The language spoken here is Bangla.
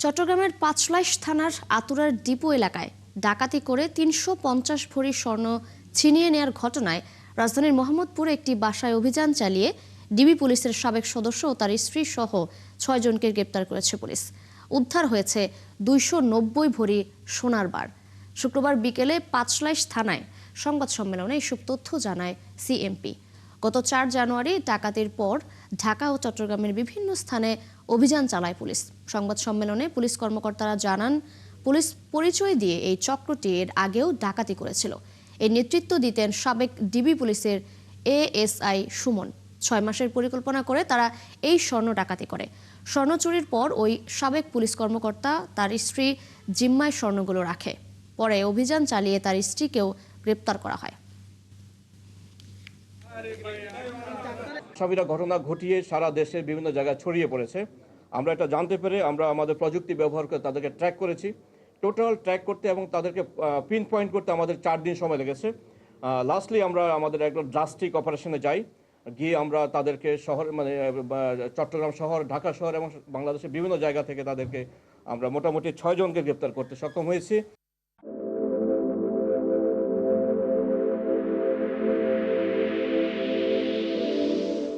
চট্টগ্রামের পাঁচলাইশ থানার আতুরার ডিপো এলাকায় ডাকাতি করে ৩৫০ ভরি স্বর্ণ ছিনিয়ে নেয়ার ঘটনায় রাজধানীর মোহাম্মদপুরে একটি বাসায় অভিযান চালিয়ে ডিবি পুলিশের সাবেক সদস্য ও তার স্ত্রী সহ ৬ জনকে গ্রেপ্তার করেছে পুলিশ। উদ্ধার হয়েছে ২৯০ ভরি সোনার বার। শুক্রবার বিকেলে পাঁচলাইশ থানায় সংবাদ সম্মেলনে এসব তথ্য জানায় সিএমপি। গত ৪ জানুয়ারি ডাকাতির পর ঢাকা ও চট্টগ্রামের বিভিন্ন স্থানে অভিযান চালায় পুলিশ। সংবাদ সম্মেলনে পুলিশ কর্মকর্তারা জানান, পুলিশ পরিচয় দিয়ে এই চক্রটি এর আগেও ডাকাতি করেছিল। এর নেতৃত্ব দিতেন সাবেক ডিবি পুলিশের এএসআই সুমন। ৬ মাসের পরিকল্পনা করে তারা এই স্বর্ণ ডাকাতি করে। স্বর্ণ চুরির পর ওই সাবেক পুলিশ কর্মকর্তা তার স্ত্রী জিম্মায় স্বর্ণগুলো রাখে। পরে অভিযান চালিয়ে তার স্ত্রীকেও গ্রেপ্তার করা হয়। সাবিরা ঘটনা ঘটিয়ে সারা দেশের বিভিন্ন জায়গায় ছড়িয়ে পড়েছে। আমরা এটা জানতে পেরে আমরা আমাদের প্রযুক্তি ব্যবহার করে তাদেরকে ট্র্যাক করেছি। টোটাল ট্র্যাক করতে এবং তাদেরকে পিন পয়েন্ট করতে আমাদের 4 দিন সময় লেগেছে। লাস্টলি আমরা আমাদের একটা ড্রাস্টিক অপারেশনে যাই, গিয়ে আমরা তাদেরকে শহর চট্টগ্রাম শহর, ঢাকা শহর এবং বাংলাদেশের বিভিন্ন জায়গা থেকে তাদেরকে আমরা মোটামুটি 6 জনকে গ্রেপ্তার করতে সক্ষম হয়েছি।